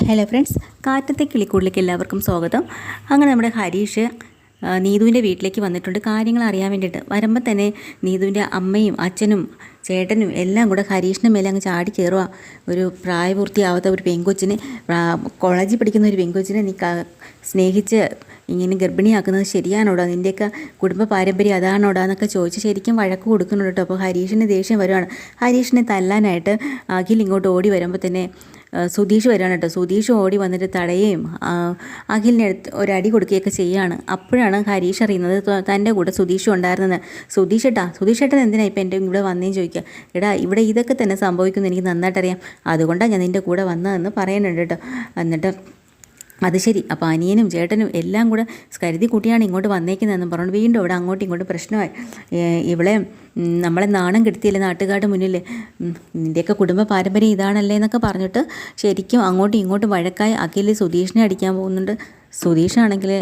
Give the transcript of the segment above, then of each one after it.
Hello friends, കാറ്റത്തെ കിളിക്കൂടിലേക്ക് എല്ലാവർക്കും സ്വാഗതം. അങ്ങനെ നമ്മുടെ ഹരീഷ് നീതുവിൻ്റെ വീട്ടിലേക്ക് വന്നിട്ടുണ്ട് കാര്യങ്ങൾ അറിയാൻ വേണ്ടിയിട്ട്. വരുമ്പോൾ തന്നെ നീതുവിൻ്റെ അമ്മയും അച്ഛനും ചേട്ടനും എല്ലാം കൂടെ ഹരീഷിൻ്റെ മേലെ അങ്ങ് ചാടി കയറുക. ഒരു പ്രായപൂർത്തിയാവാത്ത ഒരു പെൺകൊച്ചിനെ, കോളേജിൽ പഠിക്കുന്ന ഒരു പെൺകൊച്ചിനെ നീ സ്നേഹിച്ച് ഇങ്ങനെ ഗർഭിണിയാക്കുന്നത് ശരിയാണോടാ? നിൻ്റെയൊക്കെ കുടുംബ പാരമ്പര്യം അതാണോടാ എന്നൊക്കെ ചോദിച്ച് ശരിക്കും വഴക്ക് കൊടുക്കുന്നുണ്ട് കേട്ടോ. അപ്പോൾ ഹരീഷിന് ദേഷ്യം വരുവാണ്. ഹരീഷിനെ തല്ലാനായിട്ട് അഖിൽ ഇങ്ങോട്ട് ഓടി വരുമ്പോൾ തന്നെ സുധീഷ് വരികയാണ് കേട്ടോ. സുധീഷ് ഓടി വന്നിട്ട് തടയുകയും അഖിലിനടുത്ത് ഒരടി കൊടുക്കുകയൊക്കെ ചെയ്യുകയാണ്. അപ്പോഴാണ് ഹരീഷ് അറിയുന്നത് തൻ്റെ കൂടെ സുധീഷും ഉണ്ടായിരുന്നത്. സുധീഷേട്ടൻ എന്തിനാ ഇപ്പം എൻ്റെ ഇവിടെ വന്നേന്ന് ചോദിക്കുക. എടാ, ഇവിടെ ഇതൊക്കെ തന്നെ സംഭവിക്കുമെന്ന് എനിക്ക് നന്നായിട്ടറിയാം, അതുകൊണ്ടാണ് ഞാൻ നിൻ്റെ കൂടെ വന്നതെന്ന് പറയുന്നുണ്ട് കേട്ടോ. എന്നിട്ട് അത് ശരി, അപ്പോൾ അനിയനും ചേട്ടനും എല്ലാം കൂടെ കരുതി കൂട്ടിയാണ് ഇങ്ങോട്ട് വന്നേക്കുന്നതെന്ന് പറഞ്ഞു. വീണ്ടും ഇവിടെ അങ്ങോട്ടും ഇങ്ങോട്ടും പ്രശ്നമായി. ഇവളെ നമ്മളെ നാണം കെടുത്തിയില്ലേ നാട്ടുകാരുടെ മുന്നിൽ, നിൻ്റെയൊക്കെ കുടുംബ പാരമ്പര്യം ഇതാണല്ലേ എന്നൊക്കെ പറഞ്ഞിട്ട് ശരിക്കും അങ്ങോട്ടും ഇങ്ങോട്ടും വഴക്കായി അഖിൽ സുധീഷിനെ അടിക്കാൻ പോകുന്നുണ്ട്. സുധീഷാണെങ്കിൽ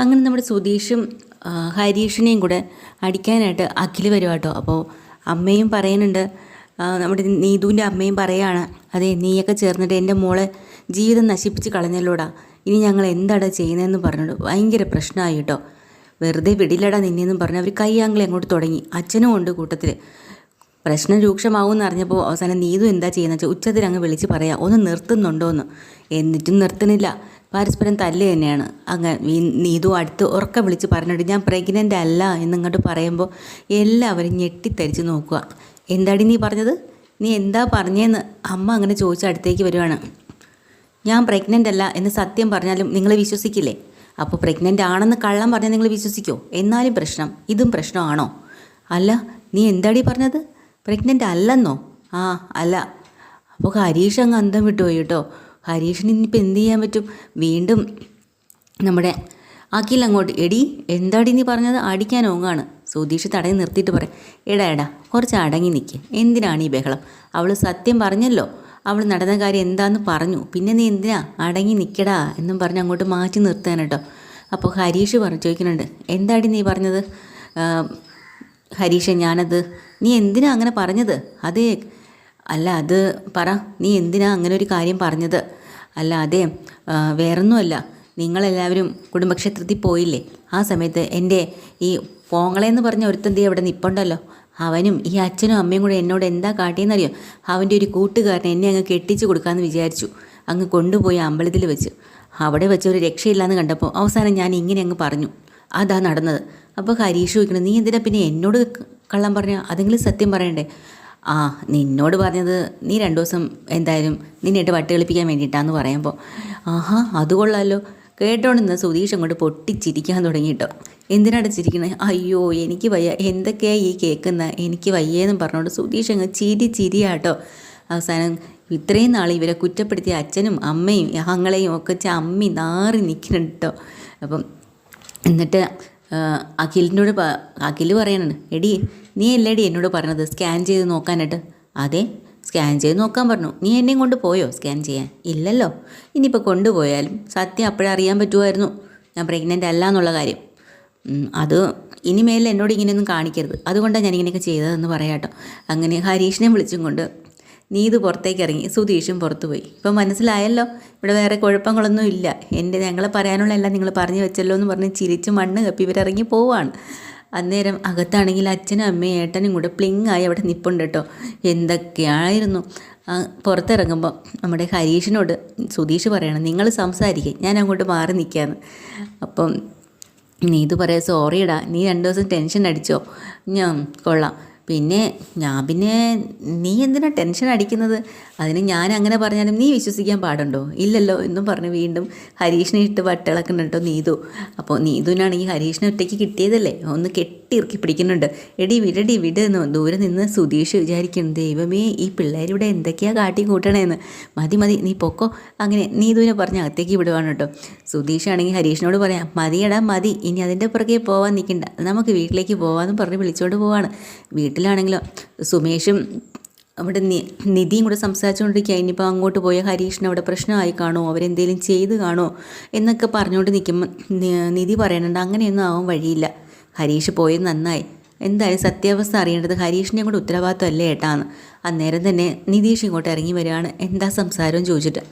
അങ്ങനെ നമ്മുടെ സുധീഷും ഹരീഷിനെയും കൂടെ അടിക്കാനായിട്ട് അഖിൽ വരുക കേട്ടോ. അപ്പോൾ അമ്മയും പറയുന്നുണ്ട്, നമ്മുടെ നീതുവിൻ്റെ അമ്മയും പറയുകയാണ്, അതെ നീയൊക്കെ ചേർന്നിട്ട് എൻ്റെ മോളെ ജീവിതം നശിപ്പിച്ച് കളഞ്ഞല്ലോടാ, ഇനി ഞങ്ങൾ എന്താടാ ചെയ്യുന്നതെന്ന് പറഞ്ഞിട്ട് ഭയങ്കര പ്രശ്നമായി കേട്ടോ. വെറുതെ വിടില്ലടാ നിന്നെന്നും പറഞ്ഞ് അവർ കയ്യാങ്കളി അങ്ങോട്ട് തുടങ്ങി. അച്ഛനും ഉണ്ട് കൂട്ടത്തിൽ. പ്രശ്നം രൂക്ഷമാവുമെന്ന് അറിഞ്ഞപ്പോൾ അവസാനം നീതു എന്താ ചെയ്യുന്നത് വെച്ചാൽ ഉച്ചത്തിൽ അങ്ങ് വിളിച്ച് പറയാം, ഒന്ന് നിർത്തുന്നുണ്ടോ എന്ന്. എന്നിട്ടും നിർത്തുന്നില്ല, പരസ്പരം തല്ല് തന്നെയാണ്. അങ്ങനെ നീതു അടുത്ത് ഉറക്കെ വിളിച്ച് പറഞ്ഞിട്ട് ഞാൻ പ്രഗ്നൻ്റ് അല്ല എന്നിങ്ങോട്ട് പറയുമ്പോൾ എല്ലാവരും ഞെട്ടിത്തരിച്ച് നോക്കുക. എന്താടി നീ പറഞ്ഞത്? നീ എന്താ പറഞ്ഞതെന്ന് അമ്മ അങ്ങനെ ചോദിച്ച അടുത്തേക്ക് വരുവാണ്. ഞാൻ പ്രഗ്നൻ്റ് അല്ല എന്ന് സത്യം പറഞ്ഞാലും നിങ്ങൾ വിശ്വസിക്കില്ലേ? അപ്പോൾ പ്രഗ്നൻ്റ് ആണെന്ന് കള്ളം പറഞ്ഞാൽ നിങ്ങൾ വിശ്വസിക്കുമോ? എന്നാലും പ്രശ്നം, ഇതും പ്രശ്നമാണോ? അല്ല, നീ എന്താടി പറഞ്ഞത്? പ്രഗ്നൻ്റ് അല്ലെന്നോ? ആ അല്ല. അപ്പോൾ ഹരീഷ് അങ്ങ് അന്തം വിട്ടുപോയി കേട്ടോ. ഹരീഷിന് ഇനിയിപ്പോൾ എന്ത് ചെയ്യാൻ പറ്റും? വീണ്ടും നമ്മുടെ അഖിൽ അങ്ങോട്ട്, എടി എന്താടി നീ പറഞ്ഞത്? അടിക്കാൻ ഓങ്ങാണ്. സുധീഷ് തടഞ്ഞ് നിർത്തിയിട്ട് പറയാം, എടാ കുറച്ച് അടങ്ങി നിൽക്കുക, എന്തിനാണ് ഈ ബഹളം? അവൾ സത്യം പറഞ്ഞല്ലോ, അവൾ നടന്ന കാര്യം എന്താന്ന് പറഞ്ഞു, പിന്നെ നീ എന്തിനാ അടങ്ങി നിൽക്കടാ എന്നും പറഞ്ഞ് അങ്ങോട്ട് മാറ്റി നിർത്താൻ കേട്ടോ. അപ്പോൾ ഹരീഷ് ചോദിക്കുന്നുണ്ട്, എന്താടി നീ പറഞ്ഞത്? ഹരീഷ്, ഞാനത് നീ എന്തിനാ അങ്ങനെ പറഞ്ഞത്? അതേ അല്ല, അത് പറ, നീ എന്തിനാ അങ്ങനെ ഒരു കാര്യം പറഞ്ഞത്? അല്ല അതെ, വേറൊന്നുമല്ല, നിങ്ങളെല്ലാവരും കുടുംബക്ഷേത്രത്തിൽ പോയില്ലേ? ആ സമയത്ത് എൻ്റെ ഈ പോങ്ങളെന്ന് പറഞ്ഞ ഒരുത്തന്തി അവിടെ നിൽപ്പുണ്ടല്ലോ, അവനും ഈ അച്ഛനും അമ്മയും കൂടെ എന്നോട് എന്താ കാട്ടിയെന്നറിയോ? അവൻ്റെ ഒരു കൂട്ടുകാരനെ എന്നെ അങ്ങ് കെട്ടിച്ച് കൊടുക്കാമെന്ന് വിചാരിച്ചു. അങ്ങ് കൊണ്ടുപോയി അമ്പലത്തിൽ വെച്ച്, അവിടെ വെച്ച് ഒരു രക്ഷയില്ലാന്ന് കണ്ടപ്പോൾ അവസാനം ഞാൻ ഇങ്ങനെ അങ്ങ് പറഞ്ഞു. അതാ നടന്നത്. അപ്പോൾ ഹരീഷ് ചോദിക്കണം, നീ എന്തിനാ പിന്നെ എന്നോട് കള്ളം പറഞ്ഞാൽ? അതെങ്കിലും സത്യം പറയണ്ടേ? ആ, നിന്നോട് പറഞ്ഞത് നീ 2 ദിവസം എന്തായാലും നിന്നിട്ട് വട്ട് കളിപ്പിക്കാൻ വേണ്ടിയിട്ടാന്ന് പറയുമ്പോൾ, ആഹാ അത് കൊള്ളാമല്ലോ. കേട്ടോണ്ടിരുന്ന സുധീഷ് അങ്ങോട്ട് പൊട്ടിച്ചിരിക്കാൻ തുടങ്ങിയിട്ടോ. എന്തിനാണ് ചിരിക്കുന്നത്? അയ്യോ എനിക്ക് വയ്യ, എന്തൊക്കെയാണ് ഈ കേൾക്കുന്നത്, എനിക്ക് വയ്യേന്നും പറഞ്ഞുകൊണ്ട് സുധീഷ് അങ്ങ് ചിരിയാട്ടോ. അവസാനം ഇത്രയും നാൾ ഇവരെ കുറ്റപ്പെടുത്തിയ അച്ഛനും അമ്മയും ഞങ്ങളെയും ഒക്കെ അമ്മി നാറി നിൽക്കുന്നുണ്ട് കേട്ടോ. അപ്പം എന്നിട്ട് അഖിലിനോട് അഖിൽ പറയാനാണ്, എടി നീ അല്ലേടി എന്നോട് പറഞ്ഞത് സ്കാൻ ചെയ്ത് നോക്കാനായിട്ട്? അതെ, സ്കാൻ ചെയ്ത് നോക്കാൻ പറഞ്ഞു. നീ എന്നെയും കൊണ്ട് പോയോ സ്കാൻ ചെയ്യാൻ? ഇല്ലല്ലോ. ഇനിയിപ്പോൾ കൊണ്ടുപോയാലും സത്യം അപ്പോഴേ അറിയാൻ പറ്റുമായിരുന്നു ഞാൻ പ്രഗ്നൻ്റ് അല്ല എന്നുള്ള കാര്യം. അത് ഇനിമേൽ എന്നോട് ഇങ്ങനെയൊന്നും കാണിക്കരുത്, അതുകൊണ്ടാണ് ഞാനിങ്ങനെയൊക്കെ ചെയ്തതെന്ന് പറയാം കേട്ടോ. അങ്ങനെ ഹരീഷിനെ വിളിച്ചും കൊണ്ട് നീതു പുറത്തേക്ക് ഇറങ്ങി, സുധീഷും പുറത്തു പോയി. ഇപ്പം മനസ്സിലായല്ലോ, ഇവിടെ വേറെ കുഴപ്പങ്ങളൊന്നും ഇല്ല, ഞങ്ങളെ പറയാനുള്ള എല്ലാം നിങ്ങൾ പറഞ്ഞു വെച്ചല്ലോ എന്ന് പറഞ്ഞ് ചിരിച്ച് മണ്ണ് കപ്പി ഇവരിറങ്ങി പോവാണ്. അന്നേരം അകത്താണെങ്കിൽ അച്ഛനും അമ്മയും ഏട്ടനും കൂടെ പ്ലിങ്ങായി അവിടെ നിൽപ്പുണ്ട് കേട്ടോ. എന്തൊക്കെയായിരുന്നു. പുറത്തിറങ്ങുമ്പോൾ നമ്മുടെ ഹരീഷിനോട് സുധീഷ് പറയണം, നിങ്ങൾ സംസാരിക്കുക, ഞാൻ അങ്ങോട്ട് മാറി നിൽക്കാമെന്ന്. അപ്പം നീതു പറയാം, സോറിയടാ, നീ 2 ദിവസം ടെൻഷൻ അടിച്ചോ? ഞാൻ കൊള്ളാം, പിന്നെ നീ എന്തിനാ ടെൻഷൻ അടിക്കുന്നത്? അതിന് ഞാൻ അങ്ങനെ പറഞ്ഞാലും നീ വിശ്വസിക്കാൻ പാടുണ്ടോ? ഇല്ലല്ലോ എന്നും പറഞ്ഞ് വീണ്ടും ഹരീഷിനെ ഇട്ട് വട്ടിളക്കുന്നുണ്ട് കേട്ടോ നീതു. അപ്പോൾ നീതുവിനാണെങ്കിൽ ഹരീഷിനെ ഒറ്റയ്ക്ക് കിട്ടിയതല്ലേ, ഒന്ന് കെട്ടിയിറക്കി പിടിക്കുന്നുണ്ട്. എടി വിട് എന്ന് ദൂരെ നിന്ന് സുധീഷ് വിചാരിക്കുന്നു, ദൈവമേ ഈ പിള്ളേരിവിടെ എന്തൊക്കെയാണ് കാട്ടി കൂട്ടണേന്ന്. മതി നീ പൊക്കോ. അങ്ങനെ നീതുവിനെ പറഞ്ഞ് അകത്തേക്ക് വിടുവാണ് കേട്ടോ. സുധീഷാണെങ്കിൽ ഹരീഷിനോട് പറയാം, മതിയടാ മതി, ഇനി അതിൻ്റെ പുറകെ പോകാൻ നിൽക്കണ്ട, നമുക്ക് വീട്ടിലേക്ക് പോകാമെന്ന് പറഞ്ഞ് വിളിച്ചുകൊണ്ട് പോവാണ്. വീട്ടിലാണെങ്കിലോ സുമേഷും അവിടെ നിധിയും കൂടെ സംസാരിച്ചുകൊണ്ടിരിക്കുക. ഇനിയിപ്പോൾ അങ്ങോട്ട് പോയ ഹരീഷിന് അവിടെ പ്രശ്നമായി കാണുമോ, അവരെന്തെങ്കിലും ചെയ്ത് കാണുമോ എന്നൊക്കെ പറഞ്ഞുകൊണ്ട് നിൽക്കുമ്പോൾ നിധി പറയുന്നുണ്ട്, അങ്ങനെയൊന്നും ആവാൻ വഴിയില്ല, ഹരീഷ് പോയത് നന്നായി, എന്തായാലും സത്യാവസ്ഥ അറിയേണ്ടത് ഹരീഷിനെയും കൂടെ ഉത്തരവാദിത്വമല്ലേ ഏട്ടാന്ന്. അന്നേരം തന്നെ നിതീഷ് ഇങ്ങോട്ട് ഇറങ്ങി വരികയാണ്. എന്താ സംസാരം ചോദിച്ചിട്ട്.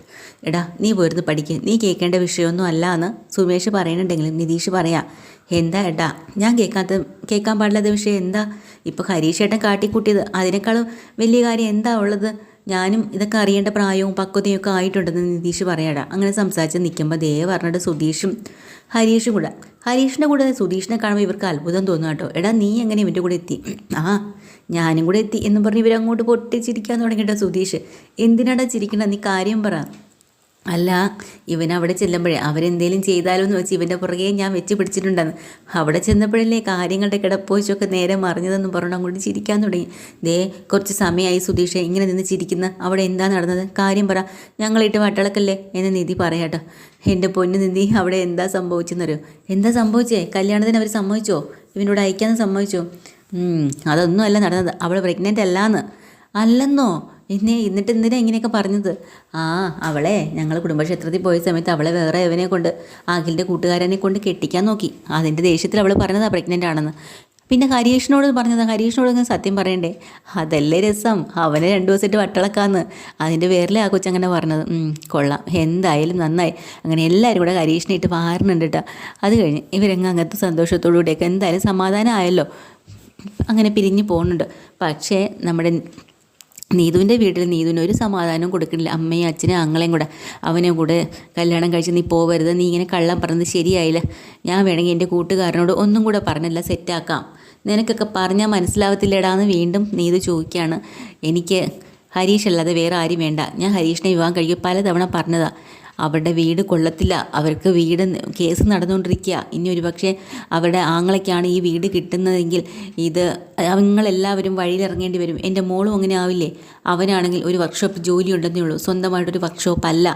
എടാ നീ പോയിരുന്ന് പഠിക്ക്, നീ കേൾക്കേണ്ട വിഷയമൊന്നും അല്ല എന്ന് സുമേഷ് പറയുന്നുണ്ടെങ്കിലും നിതീഷ് പറയാം, എന്താ ഏട്ടാ ഞാൻ കേൾക്കാൻ പാടില്ലാത്ത വിഷയം എന്താ? ഇപ്പോൾ ഹരീഷ് ഏട്ടൻ കാട്ടിക്കൂട്ടിയത് അതിനേക്കാളും വലിയ കാര്യം എന്താ ഉള്ളത്? ഞാനും ഇതൊക്കെ അറിയേണ്ട പ്രായവും പക്വതയും ഒക്കെ ആയിട്ടുണ്ടെന്ന് നിതീഷ് പറയാടാ. അങ്ങനെ സംസാരിച്ച് നിൽക്കുമ്പോൾ ദേ പറഞ്ഞിട്ട് സുധീഷും ഹരീഷും കൂടെ. ഹരീഷിൻ്റെ കൂടെ സുധീഷിനെ കാണുമ്പോൾ ഇവർക്ക് അത്ഭുതം തോന്നും കേട്ടോ. എടാ നീ എങ്ങനെ ഇവൻ്റെ കൂടെ എത്തി? ഞാനും കൂടെ എത്തി എന്ന് പറഞ്ഞ് ഇവരങ്ങോട്ട് പൊട്ടിച്ചിരിക്കാൻ തുടങ്ങിയിട്ടോ. സുധീഷ് എന്തിനാടാ ചിരിക്കണ്ട, നീ കാര്യം പറ. അല്ല ഇവൻ അവിടെ ചെല്ലുമ്പോഴേ അവരെന്തേലും ചെയ്താലോ എന്ന് വെച്ച് ഇവൻ്റെ പുറകെ ഞാൻ വെച്ച് പിടിച്ചിട്ടുണ്ടെന്ന്. അവിടെ ചെന്നപ്പോഴല്ലേ കാര്യങ്ങളുടെ കിടപ്പോച്ചൊക്കെ നേരെ മറിഞ്ഞതെന്ന് പറഞ്ഞു അങ്ങോട്ട് ചിരിക്കാൻ തുടങ്ങി. ദേ കുറച്ച് സമയമായി സുധീഷ് ഇങ്ങനെ നിന്ന് ചിരിക്കുന്ന. അവിടെ എന്താ നടന്നത്, കാര്യം പറ, ഞങ്ങളിട്ട് വട്ടളക്കല്ലേ എന്ന് നിധി പറയാട്ടോ. എൻ്റെ പൊന്നു നിധി, അവിടെ എന്താ സംഭവിച്ചെന്നറിയോ? എന്താ സംഭവിച്ചേ? കല്യാണത്തിന് അവർ സമ്മതിച്ചോ? ഇവനോട് അയക്കാമെന്ന് സമ്മതിച്ചോ? അതൊന്നും അല്ല നടന്നത്. അവൾ പ്രഗ്നൻ്റ് അല്ലാന്ന്. അല്ലെന്നോ? എന്നിട്ട് എന്തിനാ ഇങ്ങനെയൊക്കെ പറഞ്ഞത്? അവളെ ഞങ്ങൾ കുടുംബക്ഷേത്രത്തിൽ പോയ സമയത്ത് അവളെ വേറെ എവനെ കൊണ്ട് അഖിലിൻ്റെ കൂട്ടുകാരനെ കൊണ്ട് കെട്ടിക്കാൻ നോക്കി. അതിൻ്റെ ദേഷ്യത്തിൽ അവൾ പറഞ്ഞതാണ് പ്രഗ്നൻ്റ് ആണെന്ന്. പിന്നെ ഹരീഷിനോട് പറഞ്ഞതാ. ഹരീഷിനോട് ഇങ്ങനെ സത്യം പറയണ്ടേ? അതല്ലേ രസം, അവനെ 2 ദിവസമായിട്ട് വട്ടളക്കാന്ന്. അതിൻ്റെ പേരിലെ ആ കൊച്ചങ്ങനെ പറഞ്ഞത്. കൊള്ളാം, എന്തായാലും നന്നായി. അങ്ങനെ എല്ലാവരും കൂടെ ഹരീഷിനെ ഇട്ട് പാറുന്നുണ്ട് കേട്ടോ. അത് കഴിഞ്ഞ് ഇവരെങ്ങ് അങ്ങനത്തെ സന്തോഷത്തോടു കൂടിയൊക്കെ എന്തായാലും സമാധാനം ആയല്ലോ. അങ്ങനെ പിരിഞ്ഞ് പോകുന്നുണ്ട്. പക്ഷേ നമ്മുടെ നീതുവിൻ്റെ വീട്ടിൽ നീതുവിന് ഒരു സമാധാനവും കൊടുക്കുന്നില്ല. അമ്മയും അച്ഛനും ആങ്ങളെയും കൂടെ അവനെ കൂടെ കല്യാണം കഴിച്ച് നീ പോവരുത്, നീ ഇങ്ങനെ കള്ളം പറഞ്ഞത് ശരിയായില്ല, ഞാൻ വേണമെങ്കിൽ എൻ്റെ കൂട്ടുകാരനോട് ഒന്നും കൂടെ പറഞ്ഞല്ല സെറ്റാക്കാം, നിനക്കൊക്കെ പറഞ്ഞാൽ മനസ്സിലാവത്തില്ലടാന്ന് വീണ്ടും നീതു ചോദിക്കുകയാണ്. എനിക്ക് ഹരീഷ് അല്ലാതെ വേറെ ആരും വേണ്ട, ഞാൻ ഹരീഷിനെ വിവാഹം കഴിക്കും പലതവണ പറഞ്ഞതാ. അവരുടെ വീട് കൊള്ളത്തില്ല, അവർക്ക് വീട് കേസ് നടന്നുകൊണ്ടിരിക്കുക. ഇനി ഒരു പക്ഷേ അവരുടെ ആങ്ങളയ്ക്കാണ് ഈ വീട് കിട്ടുന്നതെങ്കിൽ ഇത് അവങ്ങളെല്ലാവരും വഴിയിലിറങ്ങേണ്ടി വരും. എൻ്റെ മോളും അങ്ങനെ ആവില്ലേ? അവനാണെങ്കിൽ ഒരു വർക്ക്ഷോപ്പ് ജോലി ഉണ്ടെന്നേ ഉള്ളൂ, സ്വന്തമായിട്ടൊരു വർക്ക്ഷോപ്പ് അല്ല,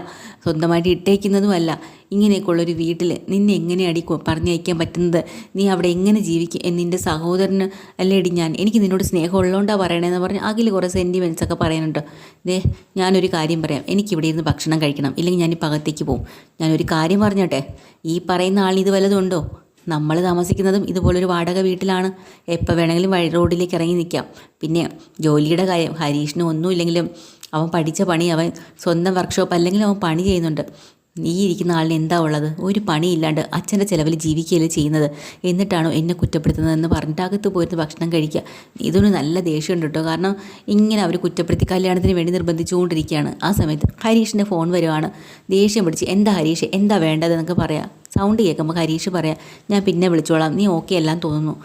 സ്വന്തമായിട്ട് ഇട്ടേക്കുന്നതുമല്ല. ഇങ്ങനെയൊക്കെയുള്ളൊരു വീട്ടിൽ നിന്നെ എങ്ങനെ പറഞ്ഞയക്കാൻ പറ്റുന്നത്? നീ അവിടെ എങ്ങനെ ജീവിക്കും? നിൻ്റെ സഹോദരന് അല്ലേടി ഞാൻ, എനിക്ക് നിന്നോട് സ്നേഹം ഉള്ളതുകൊണ്ടാണ് പറയണതെന്ന് പറഞ്ഞ് അഖിൽ കുറേ സെൻറ്റിമെൻറ്റ്സ് ഒക്കെ പറയുന്നുണ്ട്. ഞാനൊരു കാര്യം പറയാം, എനിക്കിവിടെ ഇരുന്ന് ഭക്ഷണം കഴിക്കണം, ഇല്ലെങ്കിൽ ഞാൻ ഇപ്പോൾ അകത്തേക്ക് പോകും. ഞാനൊരു കാര്യം പറഞ്ഞോട്ടെ, ഈ പറയുന്ന ആളിന് ഇത് വല്ലതുണ്ടോ? നമ്മൾ താമസിക്കുന്നതും ഇതുപോലൊരു വാടക വീട്ടിലാണ്. എപ്പോൾ വേണമെങ്കിലും വഴി റോഡിലേക്ക് ഇറങ്ങി നിൽക്കാം. പിന്നെ ജോലിയുടെ കാര്യം, ഹരീഷിന് ഒന്നുമില്ലെങ്കിലും അവൻ പഠിച്ച പണി, അവൻ സ്വന്തം വർക്ക്ഷോപ്പ് അല്ലെങ്കിൽ അവൻ പണി ചെയ്യുന്നുണ്ട്. ഈ ഇരിക്കുന്ന ആളിന് എന്താ ഉള്ളത്? ഒരു പണിയില്ലാണ്ട് അച്ഛൻ്റെ ചിലവിൽ ജീവിക്കുകയല്ലേ ചെയ്യുന്നത്. എന്നിട്ടാണോ എന്നെ കുറ്റപ്പെടുത്തുന്നതെന്ന് പറഞ്ഞിട്ട് അകത്ത് പോയിട്ട് ഭക്ഷണം കഴിക്കുക. ഇതൊരു നല്ല ദേഷ്യമുണ്ട് കേട്ടോ. കാരണം ഇങ്ങനെ അവർ കുറ്റപ്പെടുത്തി കല്യാണത്തിന് വേണ്ടി നിർബന്ധിച്ചുകൊണ്ടിരിക്കുകയാണ്. ആ സമയത്ത് ഹരീഷിൻ്റെ ഫോൺ വരുവാണ്. ദേഷ്യം പിടിച്ച് എന്താ ഹരീഷ്, എന്താ വേണ്ടതെന്നൊക്കെ പറയാം. സൗണ്ട് കേൾക്കുമ്പോൾ ഹരീഷ് പറയാം, ഞാൻ പിന്നെ വിളിച്ചോളാം, നീ ഓക്കെ എല്ലാം തോന്നുന്നു.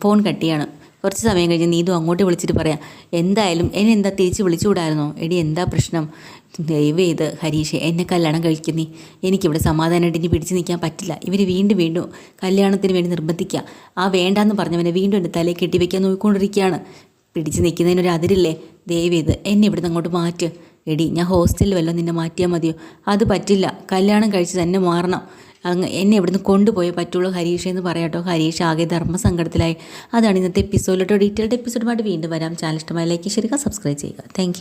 ഫോൺ കട്ട് ചെയ്യാണ്. കുറച്ച് സമയം കഴിഞ്ഞ് നീതു അങ്ങോട്ട് വിളിച്ചിട്ട് പറയാം, എന്തായാലും എന്നെ എന്താ തിരിച്ച് വിളിച്ചുകൂടായിരുന്നോ? എടി എന്താ പ്രശ്നം? ദയവ് ചെയ്ത് ഹരീഷ് എന്നെ കല്യാണം കഴിക്കുന്നേ, എനിക്കിവിടെ സമാധാനമായിട്ട് ഇനി പിടിച്ച് നിൽക്കാൻ പറ്റില്ല. ഇവർ വീണ്ടും കല്യാണത്തിന് വേണ്ടി നിർബന്ധിക്കുക. ആ വേണ്ടാന്ന് പറഞ്ഞവനെ വീണ്ടും എൻ്റെ തലയിൽ കെട്ടിവെക്കാൻ നോക്കിക്കൊണ്ടിരിക്കുകയാണ്. പിടിച്ച് നിൽക്കുന്നതിനൊരു അതിരില്ലേ? ദയവ് ചെയ്ത് എന്നെ ഇവിടുന്ന് അങ്ങോട്ട് മാറ്റ്. എടി ഞാൻ ഹോസ്റ്റലിൽ വല്ലതും നിന്നെ മാറ്റിയാൽ മതിയോ? അത് പറ്റില്ല, കല്യാണം കഴിച്ച് തന്നെ മാറണം. എന്നെ ഇവിടുന്ന് കൊണ്ടുപോയേ പറ്റുള്ളൂ ഹരീഷ് എന്ന് പറയാട്ടോ. ഹരീഷ് ആകെ ധർമ്മസങ്കടത്തിലായി. അതാണ് ഇന്നത്തെ എപ്പിസോഡിലോട്ടോ. ഡീറ്റെയിൽഡ് എപ്പിസോഡുമായിട്ട് വീണ്ടും വരാം. ചാനൽ ഇഷ്ടമായ ലൈക്ക് ചെയ്യുക, സബ്സ്ക്രൈബ് ചെയ്യുക. താങ്ക്